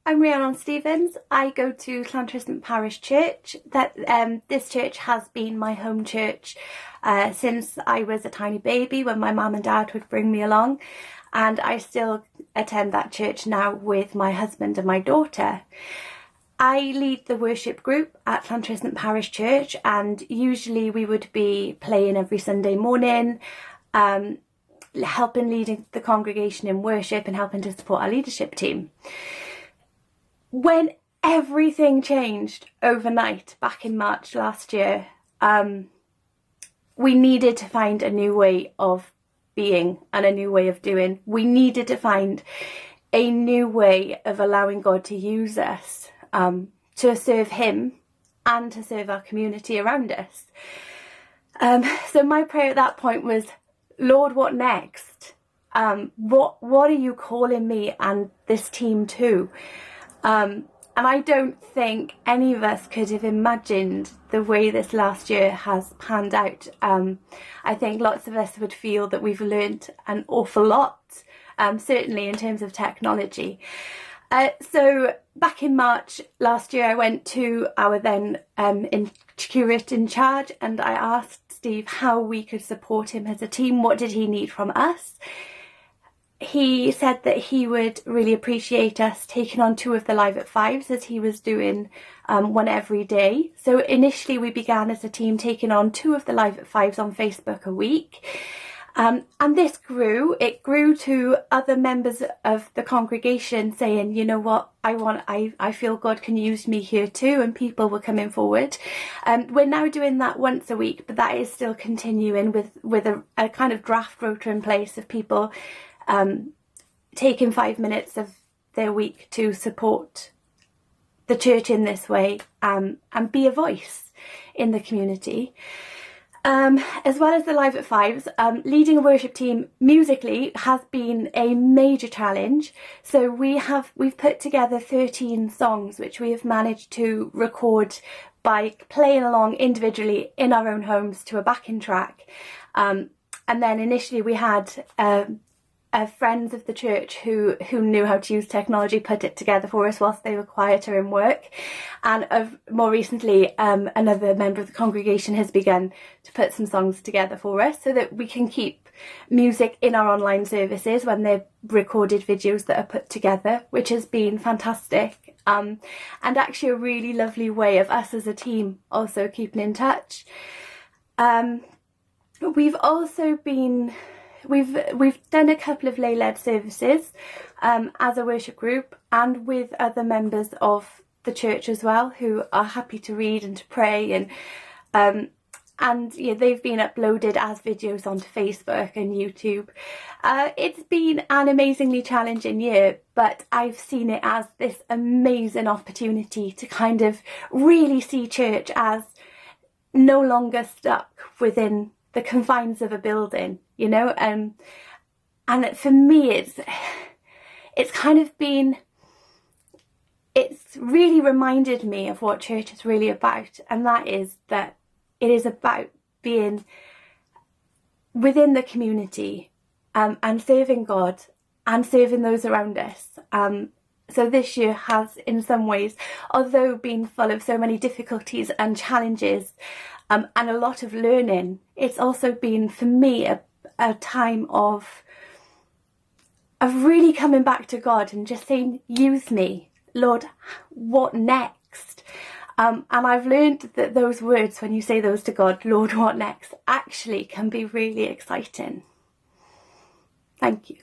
I'm Rhiannon Stevens. I go to Llantrisant Parish Church. This church has been my home church since I was a tiny baby, when my mum and dad would bring me along, and I still attend that church now with my husband and my daughter. I lead the worship group at Llantrisant Parish Church, and usually we would be playing every Sunday morning, helping leading the congregation in worship and helping to support our leadership team. When everything changed overnight back in March last year, we needed to find a new way of being and a new way of doing. We needed to find a new way of allowing God to use us to serve Him and to serve our community around us. So my prayer at that point was, Lord, what next? What are you calling me and this team to? And I don't think any of us could have imagined the way this last year has panned out. I think lots of us would feel that we've learnt an awful lot, certainly in terms of technology. So back in March last year, I went to our then curate in charge, and I asked Steve how we could support him as a team. What did he need from us? He said that he would really appreciate us taking on 2 of the Live at Fives, as he was doing one every day. So initially we began as a team taking on 2 of the Live at Fives on Facebook a week. And this grew. It grew to other members of the congregation saying, you know what, I feel God can use me here too, and people were coming forward. We're now doing that once a week, but that is still continuing with a kind of draft rota in place of people taking 5 minutes of their week to support the church in this way, and be a voice in the community. As well as the Live at Fives, leading a worship team musically has been a major challenge. So we've put together 13 songs which we have managed to record by playing along individually in our own homes to a backing track. And then initially we had friends of the church who knew how to use technology put it together for us whilst they were quieter in work, and more recently another member of the congregation has begun to put some songs together for us so that we can keep music in our online services when they're recorded videos that are put together, which has been fantastic, and actually a really lovely way of us as a team also keeping in touch. We've also been We've done a couple of lay-led services as a worship group, and with other members of the church as well, who are happy to read and to pray, and yeah, they've been uploaded as videos onto Facebook and YouTube. It's been an amazingly challenging year, but I've seen it as this amazing opportunity to kind of really see church as no longer stuck within the confines of a building, you know, and for me it's kind of been, it's really reminded me of what church is really about, and that is that it is about being within the community, and serving God and serving those around us. So this year has, in some ways, although been full of so many difficulties and challenges, and a lot of learning, it's also been for me a time of really coming back to God and just saying, use me, Lord, what next? And I've learned that those words, when you say those to God, Lord, what next, actually can be really exciting. Thank you.